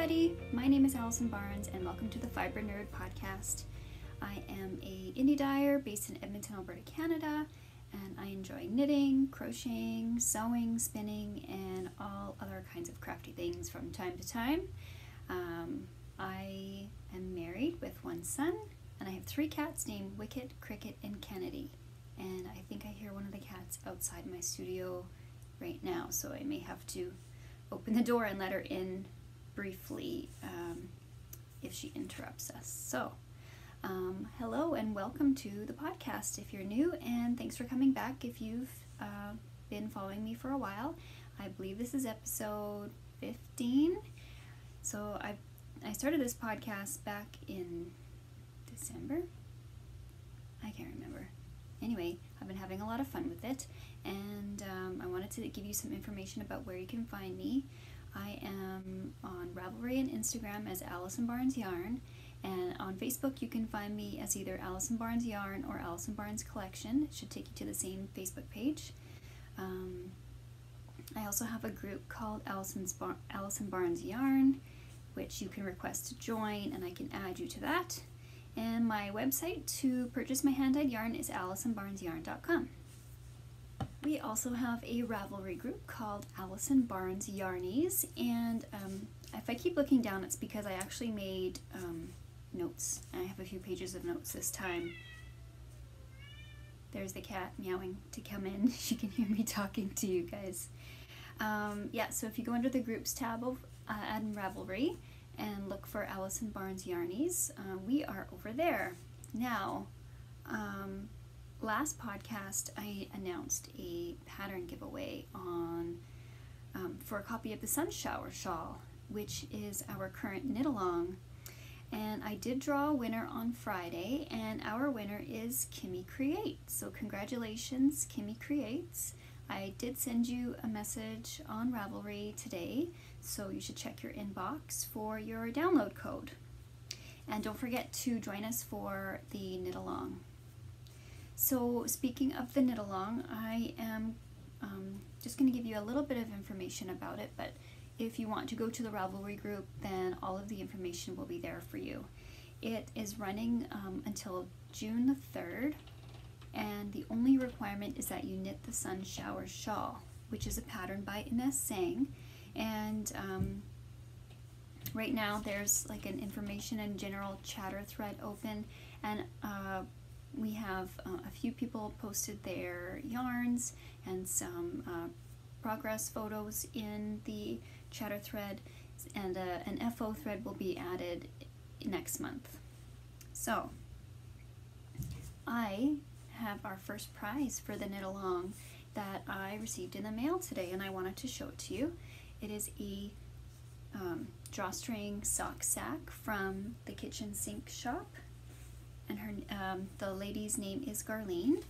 everybody, my name is Allison Barnes and welcome to the Fibre Nerd Podcast. I am a indie dyer based in Edmonton, Alberta, Canada, and I enjoy knitting, crocheting, sewing, spinning, and all other kinds of crafty things from time to time. I am married with one son, and I have 3 cats named Wicket, Cricket, and Kennedy. And I think I hear one of the cats outside my studio right now, so I may have to open the door and let her in briefly if she interrupts us. So, hello and welcome to the podcast if you're new, and thanks for coming back if you've been following me for a while. I believe this is episode 15. So I started this podcast back in December? I can't remember. Anyway, I've been having a lot of fun with it, and I wanted to give you some information about where you can find me. I am on Ravelry and Instagram as Allison Barnes Yarn, and on Facebook you can find me as either Allison Barnes Yarn or Allison Barnes Collection. It should take you to the same Facebook page. I also have a group called Allison Barnes Yarn, which you can request to join, and I can add you to that. And my website to purchase my hand-dyed yarn is allisonbarnesyarn.com. We also have a Ravelry group called Allison Barnes Yarnies, and if I keep looking down, it's because I actually made notes. I have a few pages of notes this time. There's the cat meowing to come in. She can hear me talking to you guys. So if you go under the groups tab of Ravelry and look for Allison Barnes Yarnies, we are over there. Now, last podcast I announced a pattern giveaway on for a copy of the Sunshower Shawl, which is our current knit along. And I did draw a winner on Friday, and our winner is Kimmy Creates. So congratulations, Kimmy Creates. I did send you a message on Ravelry today, so you should check your inbox for your download code. And don't forget to join us for the knit along. So speaking of the knit along, I am just going to give you a little bit of information about it, but if you want to go to the Ravelry group, then all of the information will be there for you. It is running until June the 3rd. And the only requirement is that you knit the Sunshower Shawl, which is a pattern by Inese Sang. And right now there's like an information and general chatter thread open, and we have a few people posted their yarns and some progress photos in the chatter thread, and an FO thread will be added next month. So I have our first prize for the knit along that I received in the mail today, and I wanted to show it to you. It is a drawstring sock sack from the kitchen sink shop, and the lady's name is Garlene,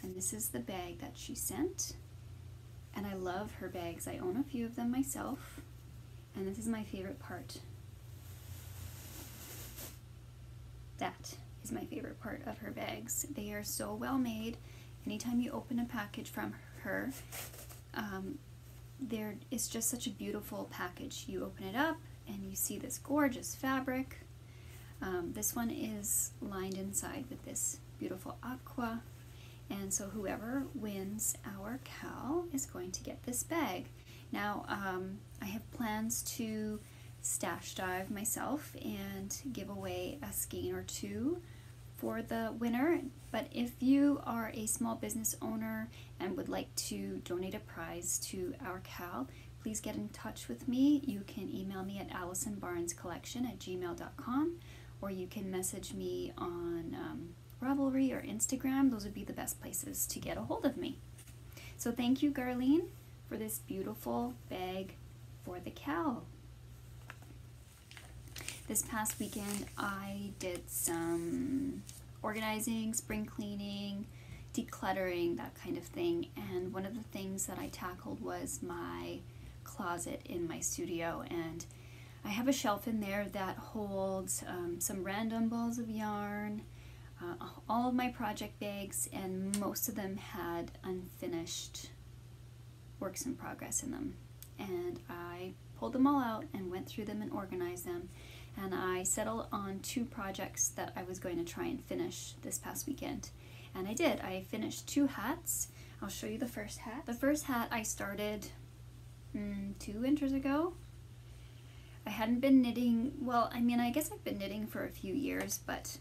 and this is the bag that she sent. And I love her bags. I own a few of them myself, and this is my favorite part. That is my favorite part of her bags. They are so well made. Anytime you open a package from her, it's just such a beautiful package. You open it up and you see this gorgeous fabric. This one is lined inside with this beautiful aqua, and so whoever wins our cow is going to get this bag. Now I have plans to stash dive myself and give away a skein or 2 for the winner, but if you are a small business owner and would like to donate a prize to our cow, please get in touch with me. You can email me at allisonbarnescollection@gmail.com, or you can message me on Ravelry or Instagram. Those would be the best places to get a hold of me. So thank you, Garlene, for this beautiful bag for the cow. This past weekend I did some organizing, spring cleaning, decluttering, that kind of thing, and one of the things that I tackled was my closet in my studio, and I have a shelf in there that holds some random balls of yarn, all of my project bags, and most of them had unfinished works in progress in them. And I pulled them all out and went through them and organized them. And I settled on 2 projects that I was going to try and finish this past weekend. And I did. I finished 2 hats. I'll show you the first hat. The first hat I started 2 winters ago. I hadn't been knitting, well, I mean, I guess I've been knitting for a few years, but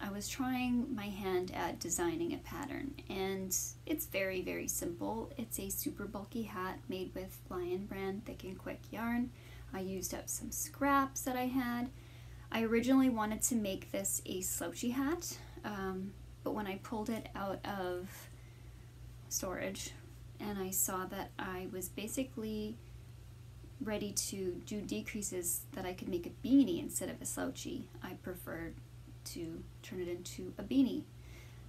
I was trying my hand at designing a pattern, and it's very, very simple. It's a super bulky hat made with Lion Brand Thick&Quick yarn. I used up some scraps that I had. I originally wanted to make this a slouchy hat, but when I pulled it out of storage and I saw that I was basically ready to do decreases that I could make a beanie instead of a slouchy, I preferred to turn it into a beanie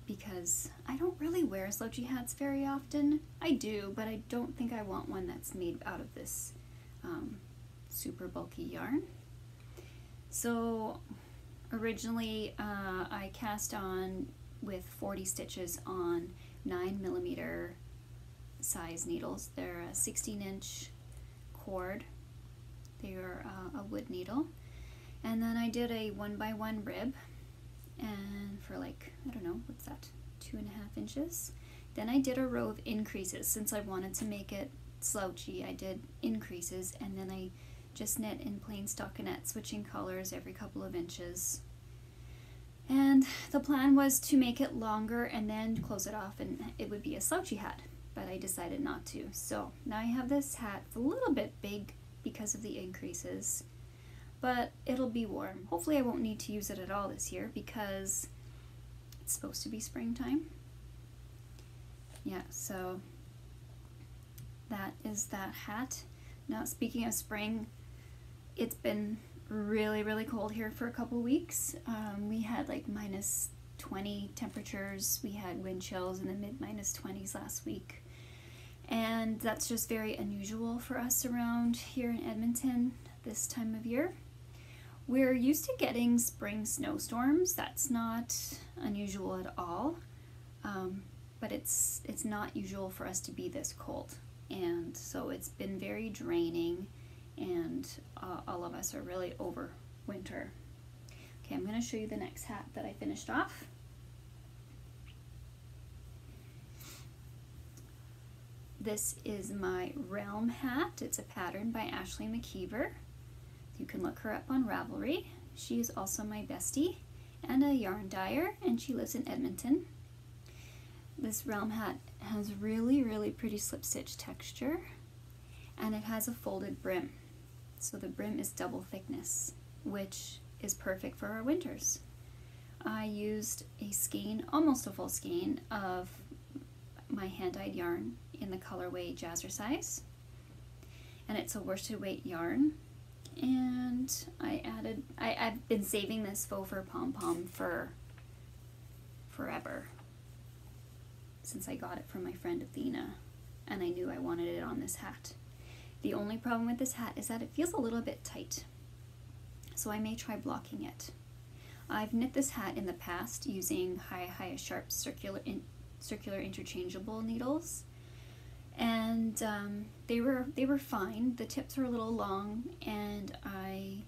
because I don't really wear slouchy hats very often. I do, but I don't think I want one that's made out of this super bulky yarn. So originally I cast on with 40 stitches on 9mm size needles. They're a 16-inch cord. They are a wood needle. And then I did a 1x1 rib, and for like, I don't know, what's that, 2.5 inches. Then I did a row of increases. Since I wanted to make it slouchy, I did increases, and then I just knit in plain stockinette, switching colors every couple of inches. And the plan was to make it longer and then close it off and it would be a slouchy hat, but I decided not to. So now I have this hat. It's a little bit big because of the increases, but it'll be warm. Hopefully I won't need to use it at all this year because it's supposed to be springtime. Yeah, so that is that hat. Now, speaking of spring, it's been really, really cold here for a couple weeks. We had like -20 temperatures. We had wind chills in the mid-20s last week. And that's just very unusual for us around here in Edmonton this time of year. We're used to getting spring snowstorms. That's not unusual at all. But it's not usual for us to be this cold. And so it's been very draining, and all of us are really over winter. Okay, I'm going to show you the next hat that I finished off. This is my Realm hat. It's a pattern by Ashley McKeever. You can look her up on Ravelry. She is also my bestie and a yarn dyer, and she lives in Edmonton. This Realm hat has really, really pretty slip stitch texture, and it has a folded brim. So the brim is double thickness, which is perfect for our winters. I used a skein, almost a full skein, of my hand-dyed yarn in the colorway Jazzercise, and it's a worsted weight yarn. And I've been saving this faux fur pom-pom for forever, since I got it from my friend Athena, and I knew I wanted it on this hat. The only problem with this hat is that it feels a little bit tight, so I may try blocking it. I've knit this hat in the past using high sharp circular interchangeable needles, and they were fine. The tips were a little long, and I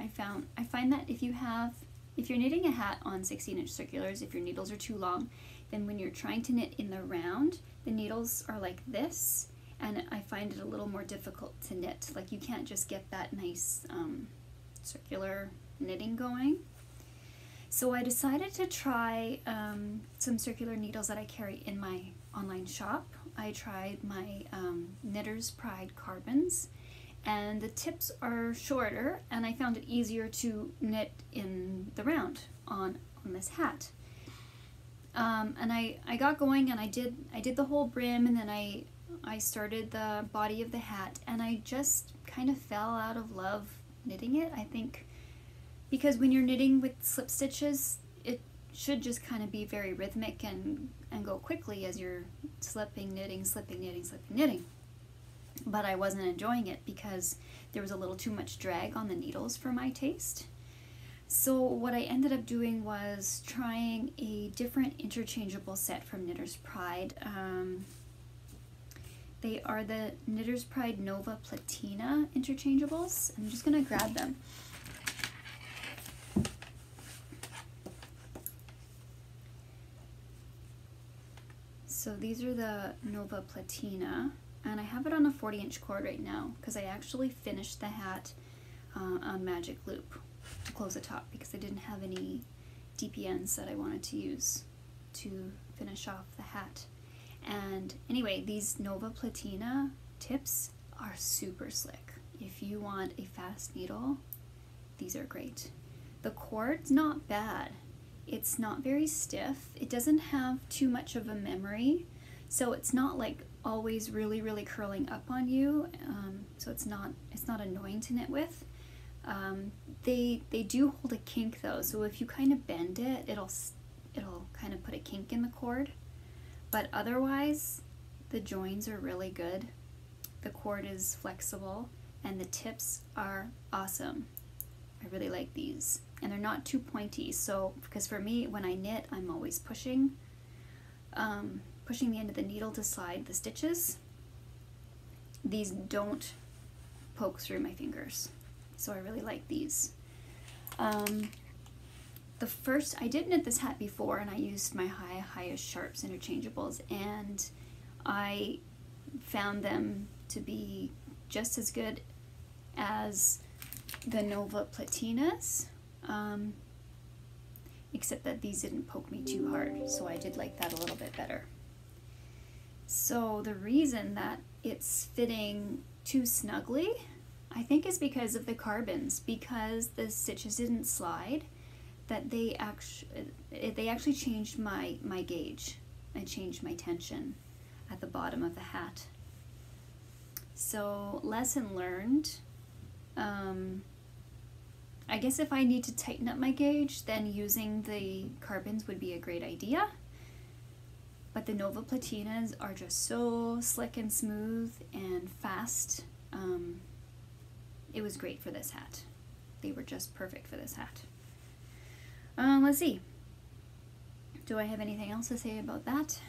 find that if you're knitting a hat on 16-inch circulars, if your needles are too long, then when you're trying to knit in the round, the needles are like this, and I find it a little more difficult to knit. Like, you can't just get that nice circular knitting going. So I decided to try some circular needles that I carry in my online shop. I tried my Knitter's Pride carbons, and the tips are shorter, and I found it easier to knit in the round on this hat. And I got going, and I did the whole brim, and then I started the body of the hat, and I just kind of fell out of love knitting it. I think because when you're knitting with slip stitches, it should just kind of be very rhythmic and go quickly as you're slipping, knitting, slipping, knitting, slipping, knitting. But I wasn't enjoying it because there was a little too much drag on the needles for my taste. So what I ended up doing was trying a different interchangeable set from Knitter's Pride. They are the Knitter's Pride Nova Platina interchangeables. I'm just going to grab them. So these are the Nova Platina, and I have it on a 40-inch cord right now because I actually finished the hat on Magic Loop to close the top because I didn't have any DPNs that I wanted to use to finish off the hat. And anyway, these Nova Platina tips are super slick. If you want a fast needle, these are great. The cord's not bad. It's not very stiff. It doesn't have too much of a memory, so it's not like always really curling up on you. So it's not annoying to knit with. They do hold a kink though, so if you kind of bend it, it'll kind of put a kink in the cord. But otherwise, the joins are really good. The cord is flexible, and the tips are awesome. I really like these. And they're not too pointy, so, because for me, when I knit, I'm always pushing the end of the needle to slide the stitches. These don't poke through my fingers, so I really like these. I did knit this hat before, and I used my highest sharps interchangeables, and I found them to be just as good as the Nova Platinas, except that these didn't poke me too hard, so I did like that a little bit better. So the reason that it's fitting too snugly, I think, is because of the carbons, because the stitches didn't slide. That they actually changed my gauge. I changed my tension at the bottom of the hat. So lesson learned. I guess if I need to tighten up my gauge, then using the carbons would be a great idea. But the Nova Platinas are just so slick and smooth and fast. It was great for this hat. They were just perfect for this hat. Let's see. Do I have anything else to say about that?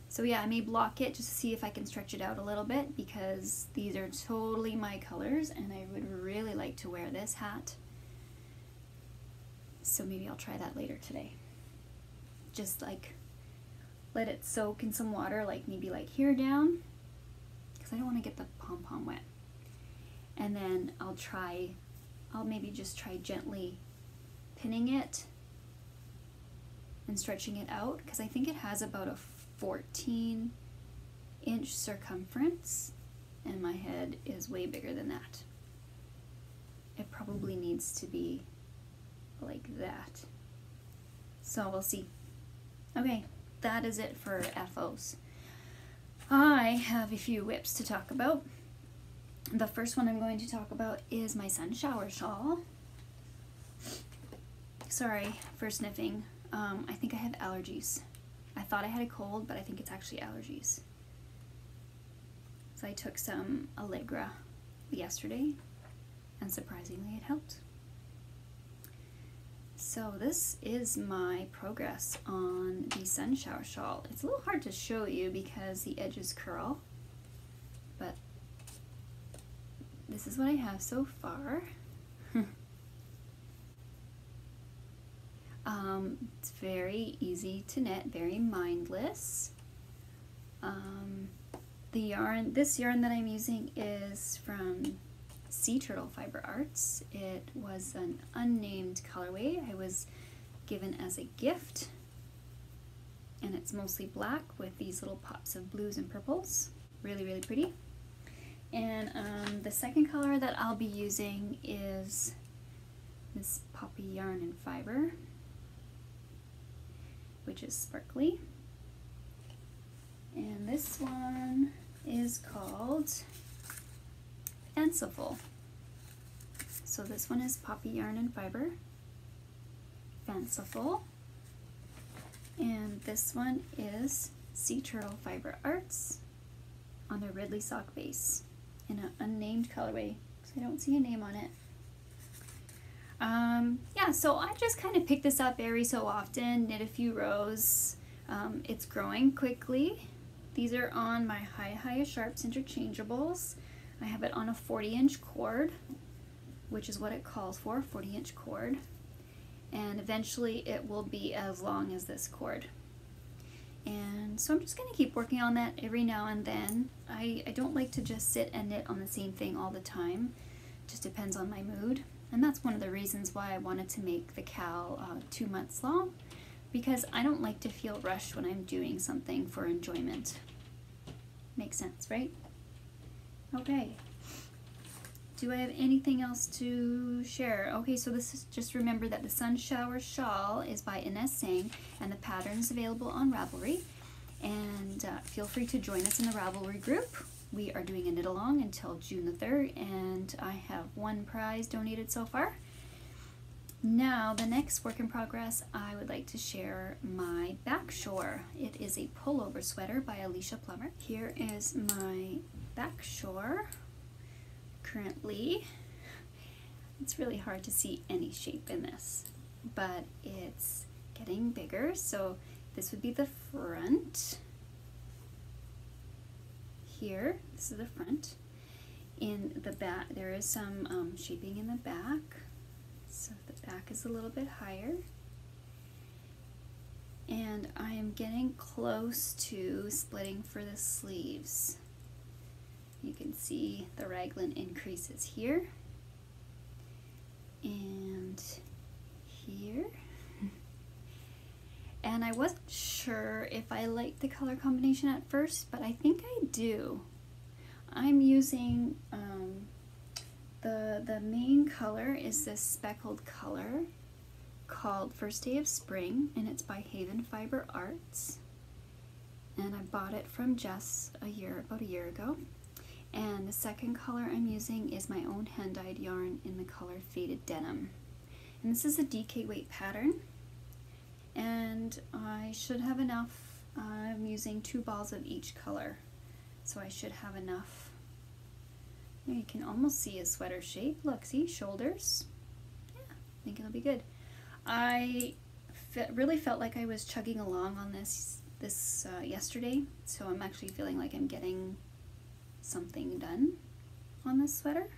So yeah, I may block it just to see if I can stretch it out a little bit, because these are totally my colors and I would really like to wear this hat. So maybe I'll try that later today. Just like let it soak in some water, like maybe like here down, because I don't want to get the pom-pom wet. And then I'll maybe just try gently pinning it and stretching it out, because I think it has about a 14-inch circumference and my head is way bigger than that. It probably needs to be like that. So we'll see. Okay, that is it for FOs. I have a few whips to talk about. The first one I'm going to talk about is my Sunshower Shawl. Sorry for sniffing. I think I have allergies. I thought I had a cold, but I think it's actually allergies. So I took some Allegra yesterday, and surprisingly it helped. So this is my progress on the Sunshower Shawl. It's a little hard to show you because the edges curl, but this is what I have so far. It's very easy to knit, very mindless. This yarn that I'm using is from Sea Turtle Fibre Arts. It was an unnamed colorway I was given as a gift, and it's mostly black with these little pops of blues and purples. Really pretty. And the second color that I'll be using is this Poppy Yarn and Fibre, which is sparkly. And this one is called Fanciful. So this one is Poppy Yarn and Fibre, Fanciful. And this one is Sea Turtle Fibre Arts on the Ridley sock base in an unnamed colorway, because I don't see a name on it. Yeah, so I just kind of pick this up every so often, knit a few rows. It's growing quickly. These are on my High Sharps interchangeables. I have it on a 40-inch cord, which is what it calls for, 40-inch cord. And eventually it will be as long as this cord. And so I'm just going to keep working on that every now and then. I don't like to just sit and knit on the same thing all the time. It just depends on my mood. And that's one of the reasons why I wanted to make the cowl 2 months long, because I don't like to feel rushed when I'm doing something for enjoyment. Makes sense, right? Okay. Do I have anything else to share? Okay, so this is, just remember that the Sunshower Shawl is by Inese Sang, and the pattern is available on Ravelry. And feel free to join us in the Ravelry Group. We are doing a knit along until June the 3rd, and I have 1 prize donated so far. Now, the next work in progress, I would like to share my Backshore. It is a pullover sweater by Alicia Plummer. Here is my Backshore. Currently, it's really hard to see any shape in this, but it's getting bigger. So this would be the front. Here, this is the front. In the back, there is some shaping in the back. So the back is a little bit higher. And I am getting close to splitting for the sleeves. You can see the raglan increases here and here. And I wasn't sure if I liked the color combination at first, but I think I do. I'm using the main color is this speckled color called First Day of Spring, and it's by Haven Fibre Arts. And I bought it from Jess about a year ago. And the second color I'm using is my own hand-dyed yarn in the color Faded Denim. And this is a DK weight pattern. And I should have enough. I'm using 2 balls of each color. So I should have enough. You can almost see a sweater shape. Look, see, shoulders. Yeah, I think it'll be good. I really felt like I was chugging along on this yesterday. So I'm actually feeling like I'm getting something done on this sweater.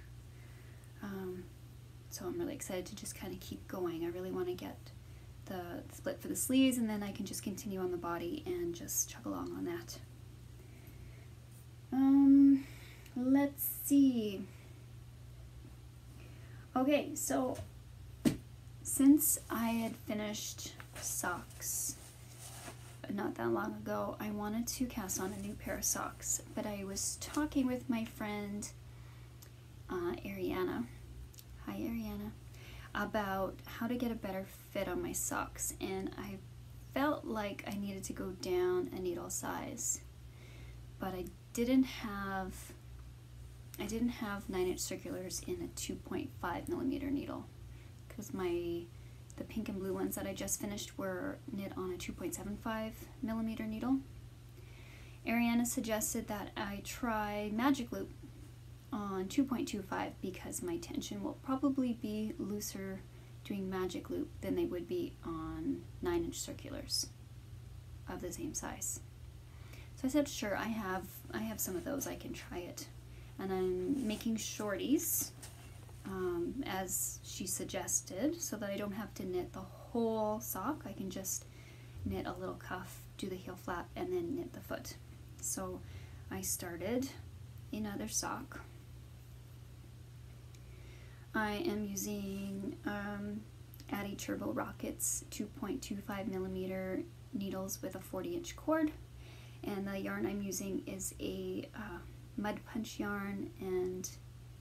So I'm really excited to just kind of keep going. I really want to get the split for the sleeves, and then I can just continue on the body and just chug along on that. Let's see. Okay, so since I had finished socks not that long ago, I wanted to cast on a new pair of socks, but I was talking with my friend Ariana, hi Ariana, about how to get a better fit on my socks, and I felt like I needed to go down a needle size, but I didn't have 9-inch circulars in a 2.5 millimeter needle, because the pink and blue ones that I just finished were knit on a 2.75 millimeter needle. Ariana suggested that I try Magic Loop on 2.25 because my tension will probably be looser doing Magic Loop than they would be on 9-inch circulars of the same size. So I said, sure, I have some of those, I can try it. And I'm making shorties as she suggested, so that I don't have to knit the whole sock. I can just knit a little cuff, do the heel flap, and then knit the foot. So I started another sock. I am using Addi Turbo Rockets 2.25 millimeter needles with a 40-inch cord, and the yarn I'm using is a Mudpunch Yarn, and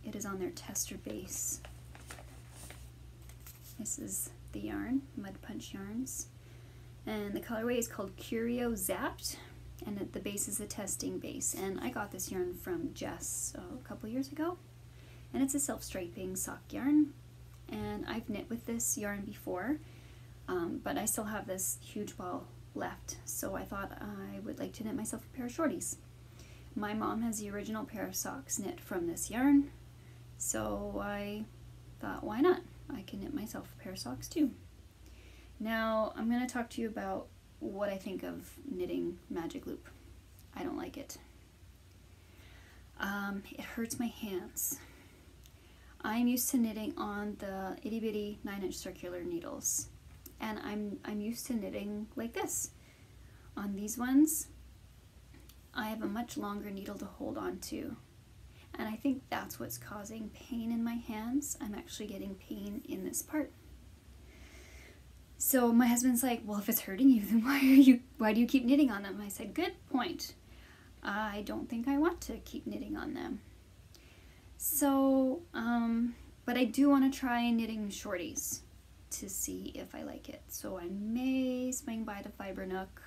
it is on their tester base. This is the yarn, Mudpunch Yarns, and the colorway is called Curio Zapped, and at the base is the testing base. And I got this yarn from Jess a couple years ago, and it's a self-striping sock yarn, and I've knit with this yarn before, but I still have this huge ball left, so I thought I would like to knit myself a pair of shorties. My mom has the original pair of socks knit from this yarn, so I thought, why not? I can knit myself a pair of socks too. Now I'm going to talk to you about what I think of knitting Magic Loop. I don't like it. It hurts my hands. I'm used to knitting on the itty bitty 9-inch circular needles, and I'm used to knitting like this. On these ones, I have a much longer needle to hold on to, and I think that's what's causing pain in my hands. I'm actually getting pain in this part. So my husband's like, well, if it's hurting you, then why do you keep knitting on them? I said, good point. I don't think I want to keep knitting on them. So, but I do want to try knitting shorties to see if I like it. So I may swing by the Fibre Nook,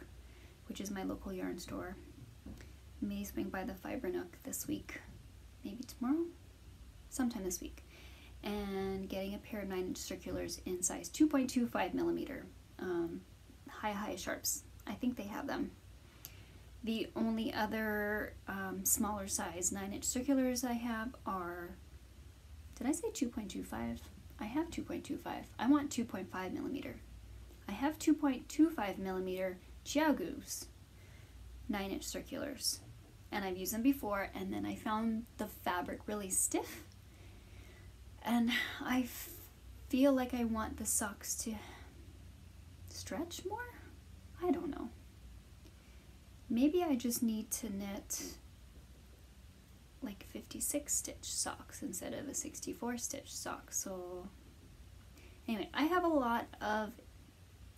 which is my local yarn store. May swing by the Fibre Nook this week, maybe tomorrow, sometime this week, and getting a pair of 9-inch circulars in size 2.25 millimeter, high sharps. I think they have them. The only other smaller size 9-inch circulars I have are, did I say 2.25? I have 2.25. I want 2.5 millimeter. I have 2.25 millimeter Chiaogus 9-inch circulars, and I've used them before, and then I found the fabric really stiff, and I feel like I want the socks to stretch more? I don't know. Maybe I just need to knit like 56 stitch socks instead of a 64 stitch sock. So anyway, I have a lot of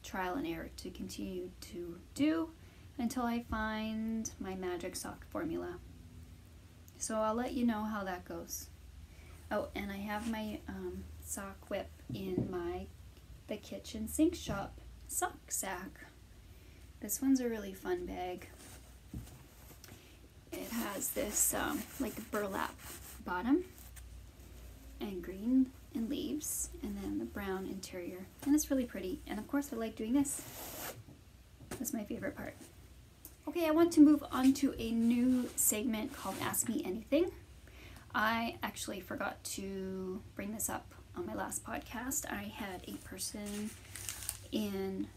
trial and error to continue to do until I find my magic sock formula. So I'll let you know how that goes. Oh, and I have my sock whip in the kitchen sink shop sock sack. This one's a really fun bag. It has this like burlap bottom and green and leaves, and then the brown interior, and it's really pretty. And of course I like doing this. That's my favorite part. Okay, I want to move on to a new segment called Ask Me Anything. I actually forgot to bring this up on my last podcast. I had a person in,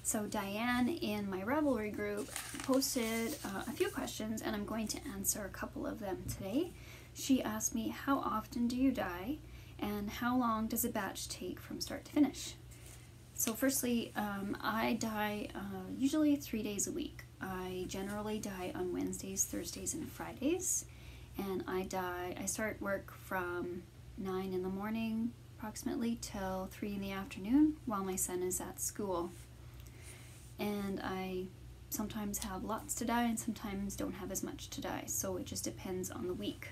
so Diane in my Ravelry group posted a few questions, and I'm going to answer a couple of them today. She asked me, how often do you dye, and how long does a batch take from start to finish? So firstly, I dye usually 3 days a week. I generally dye on Wednesdays, Thursdays, and Fridays. And I start work from 9 in the morning approximately till 3 in the afternoon while my son is at school. And I sometimes have lots to dye and sometimes don't have as much to dye, so it just depends on the week.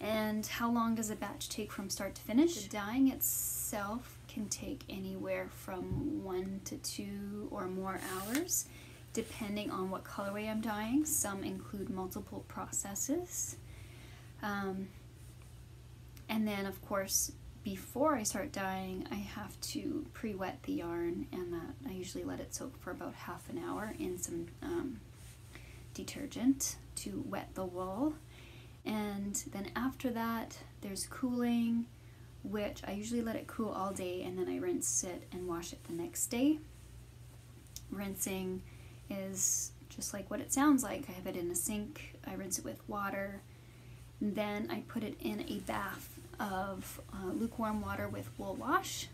And how long does a batch take from start to finish? The dyeing itself can take anywhere from 1 to 2 or more hours, depending on what colorway I'm dyeing. Some include multiple processes. And then, of course, before I start dyeing, I have to pre-wet the yarn, and that I usually let it soak for about half an hour in some detergent to wet the wool. And then after that, there's cooling, which I usually let it cool all day, and then I rinse it and wash it the next day. Rinsing is just like what it sounds like. I have it in a sink, I rinse it with water, and then I put it in a bath of lukewarm water with wool wash,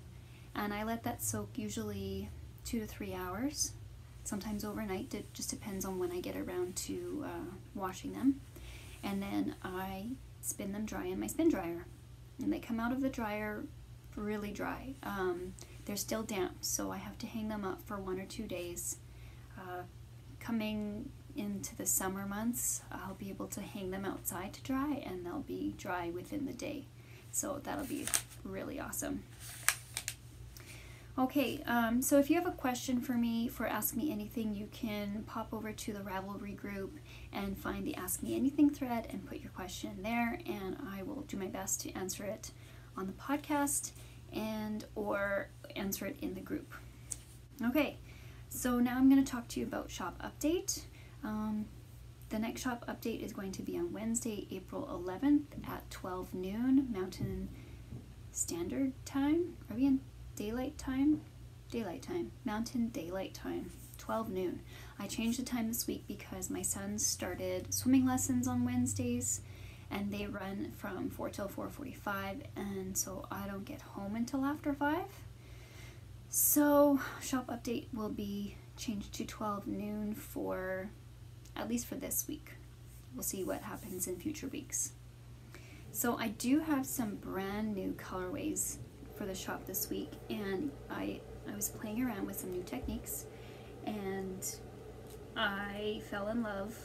and I let that soak usually 2 to 3 hours, sometimes overnight. It just depends on when I get around to washing them. And then I spin them dry in my spin dryer, and they come out of the dryer really dry. They're still damp, so I have to hang them up for 1 or 2 days. Coming into the summer months, I'll be able to hang them outside to dry, and they'll be dry within the day. So that'll be really awesome. Okay, so if you have a question for me for Ask Me Anything, you can pop over to the Ravelry group and find the Ask Me Anything thread and put your question there, and I will do my best to answer it on the podcast and or answer it in the group. Okay, so now I'm going to talk to you about shop update. The next shop update is going to be on Wednesday, April 11th at 12 noon Mountain Standard Time. Are we in Daylight Time? Daylight Time. Mountain Daylight Time. 12 noon. I changed the time this week because my son started swimming lessons on Wednesdays, and they run from 4 till 4:45, and so I don't get home until after 5. So shop update will be changed to 12 noon for, at least for this week. We'll see what happens in future weeks. So I do have some brand new colorways for the shop this week, and I was playing around with some new techniques, and I fell in love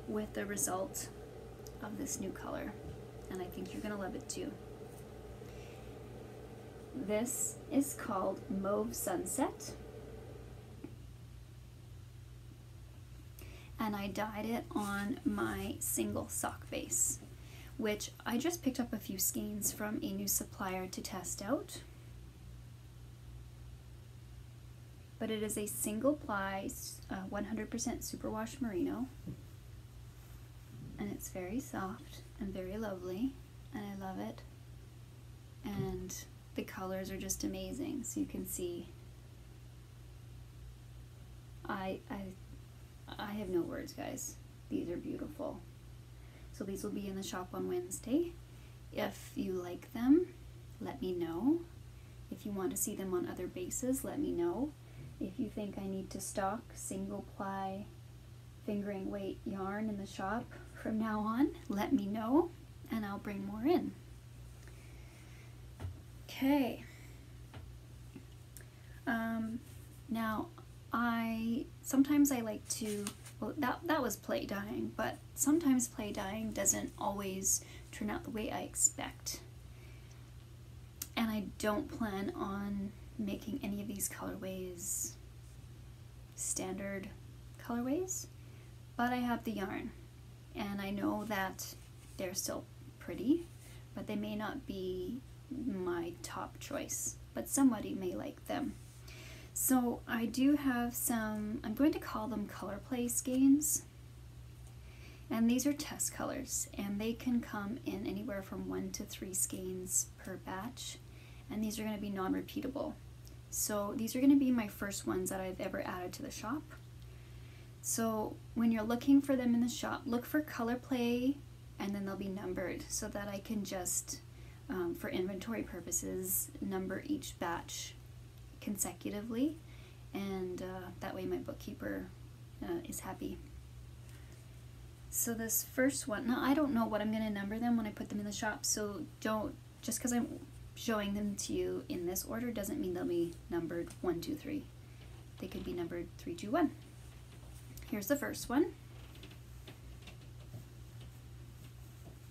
with the result of this new color, and I think you're gonna love it too. This is called Mauve Sunset, and I dyed it on my single sock base, which I just picked up a few skeins from a new supplier to test out. But it is a single ply 100% superwash merino, and it's very soft and very lovely, and I love it. And the colors are just amazing, so you can see I have no words, guys. These are beautiful. So these will be in the shop on Wednesday. If you like them, let me know. If you want to see them on other bases, let me know. If you think I need to stock single ply fingering weight yarn in the shop from now on, let me know and I'll bring more in. Okay. Now sometimes I like to, well, that was play dyeing, but sometimes play dyeing doesn't always turn out the way I expect. And I don't plan on making any of these colorways standard colorways, but I have the yarn, and I know that they're still pretty, but they may not be my top choice, but somebody may like them. So I do have some, I'm going to call them color play skeins, and these are test colors, and they can come in anywhere from 1 to 3 skeins per batch, and these are going to be non-repeatable. So these are going to be my first ones that I've ever added to the shop. So when you're looking for them in the shop, look for color play, and then they'll be numbered so that I can just, for inventory purposes, number each batch consecutively, and that way my bookkeeper is happy. So this first one, now I don't know what I'm going to number them when I put them in the shop, so don't, just because I'm showing them to you in this order doesn't mean they'll be numbered 1, 2, 3. They could be numbered 3, 2, 1. Here's the first one.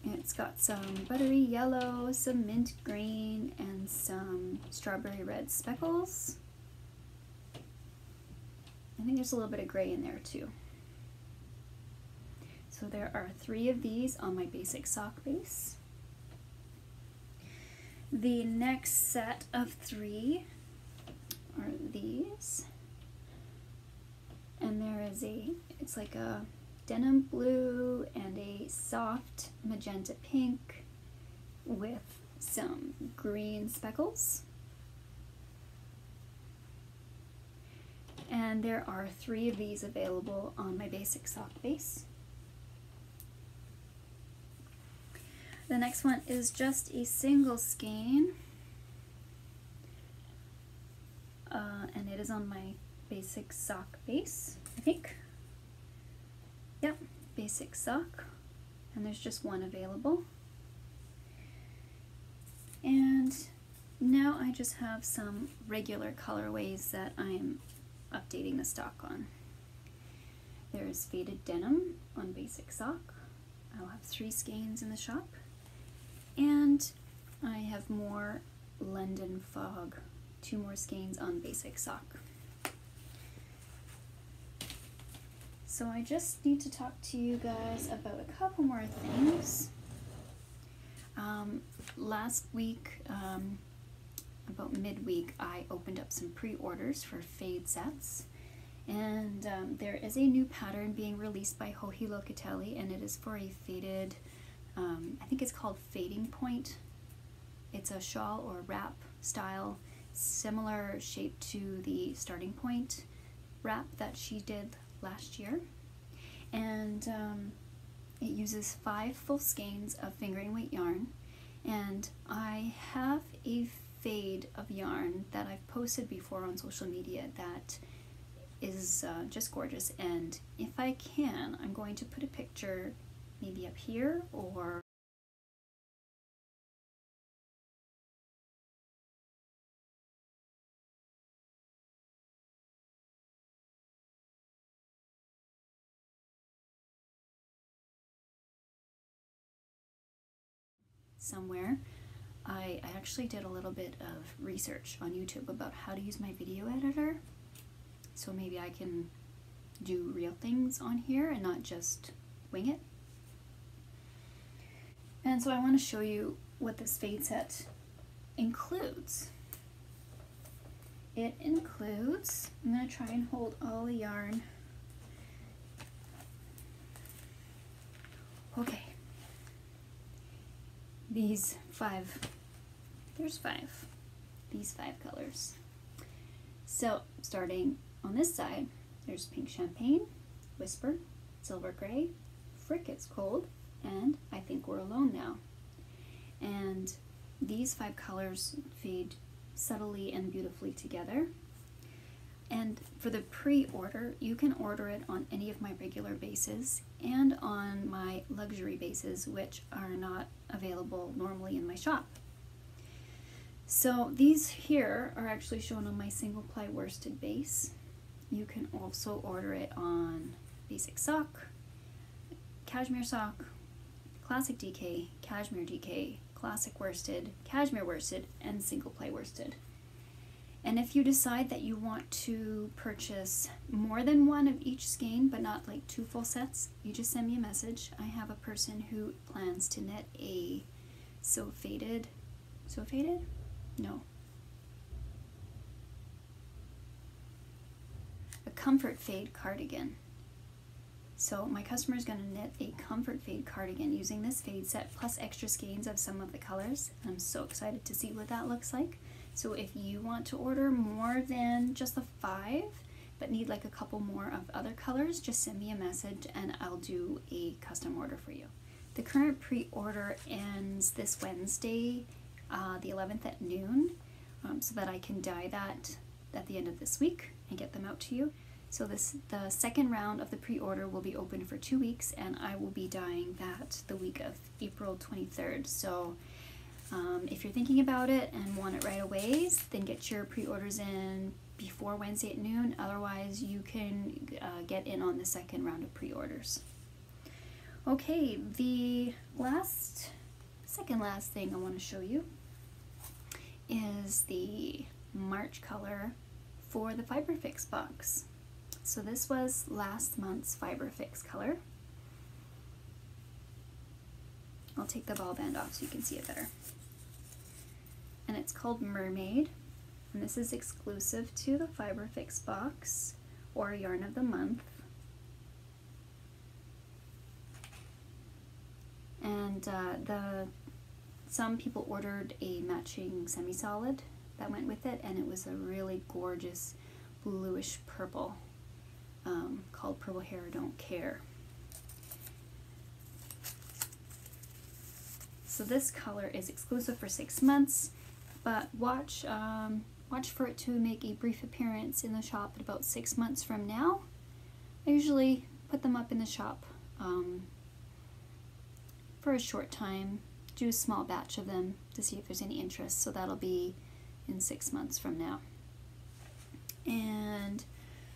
It's got some buttery yellow, some mint green, and some strawberry red speckles. I think there's a little bit of gray in there too. So there are 3 of these on my basic sock base. The next set of 3 are these, and there is it's like a denim blue and a soft magenta pink with some green speckles. And there are 3 of these available on my basic sock base. The next one is just a single skein, and it is on my basic sock base, I think. Yep, basic sock, and there's just one available. And now I just have some regular colorways that I'm updating the stock on. There's faded denim on basic sock. I'll have 3 skeins in the shop. And I have more London Fog, 2 more skeins on basic sock. So I just need to talk to you guys about a couple more things. Last week, about midweek, I opened up some pre-orders for fade sets, and there is a new pattern being released by Joji Locatelli, and it is for a faded, I think it's called Fading Point. It's a shawl or wrap style, similar shape to the Starting Point wrap that she did last year, and it uses 5 full skeins of fingering weight yarn, and I have a fade of yarn that I've posted before on social media that is just gorgeous, and if I can, I'm going to put a picture maybe up here or somewhere. I actually did a little bit of research on YouTube about how to use my video editor, so maybe I can do real things on here and not just wing it. And so I want to show you what this fade set includes. It includes, I'm going to try and hold all the yarn. Okay. These 5, there's 5, these 5 colors. So starting on this side, there's Pink Champagne, Whisper, Silver Gray, Frick It's Cold, and I Think We're Alone Now. And these 5 colors fade subtly and beautifully together. And for the pre-order, you can order it on any of my regular bases and on my luxury bases, which are not available normally in my shop. So these here are actually shown on my single ply worsted base. You can also order it on basic sock, cashmere sock, classic DK, cashmere DK, classic worsted, cashmere worsted, and single ply worsted. And if you decide that you want to purchase more than one of each skein, but not like 2 full sets, you just send me a message. I have a person who plans to knit a a comfort fade cardigan. So my customer is going to knit a comfort fade cardigan using this fade set plus extra skeins of some of the colors. I'm so excited to see what that looks like. So if you want to order more than just the 5, but need like a couple more of other colors, just send me a message and I'll do a custom order for you. The current pre-order ends this Wednesday, the 11th at noon, so that I can dye that at the end of this week and get them out to you. So the second round of the pre-order will be open for 2 weeks, and I will be dyeing that the week of April 23rd. So if you're thinking about it and want it right away, then get your pre-orders in before Wednesday at noon. Otherwise, you can get in on the second round of pre-orders. Okay, the second last thing I want to show you is the March color for the Fibre Fix box. So this was last month's Fibre Fix color. I'll take the ball band off so you can see it better. And it's called Mermaid, and this is exclusive to the Fibre Fix box or Yarn of the Month. And some people ordered a matching semi-solid that went with it, and it was a really gorgeous bluish purple called Purple Hair Don't Care. So this color is exclusive for 6 months, but watch for it to make a brief appearance in the shop at about 6 months from now. I usually put them up in the shop for a short time, do a small batch of them to see if there's any interest, so that'll be in 6 months from now. And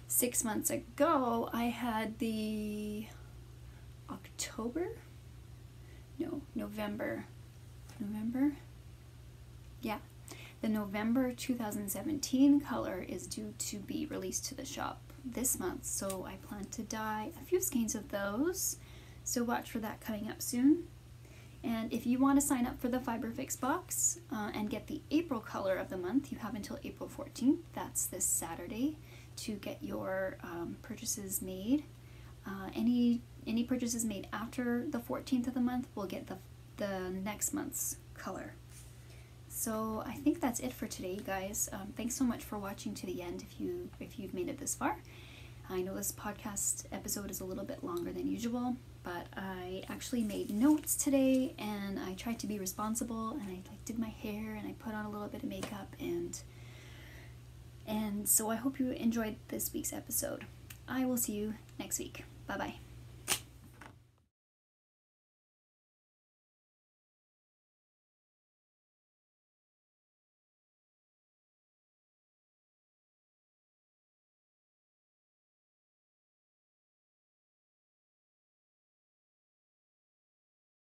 6 months ago I had the the November 2017 color is due to be released to the shop this month, so I plan to dye a few skeins of those, so watch for that coming up soon. And if you want to sign up for the Fibre Fix box and get the April color of the month, you have until April 14th, that's this Saturday, to get your purchases made. Any purchases made after the 14th of the month will get the next month's color. So I think that's it for today, you guys. Thanks so much for watching to the end if you've made it this far. I know this podcast episode is a little bit longer than usual, but I actually made notes today, and I tried to be responsible, and I did my hair, and I put on a little bit of makeup, and so I hope you enjoyed this week's episode. I will see you next week. Bye-bye.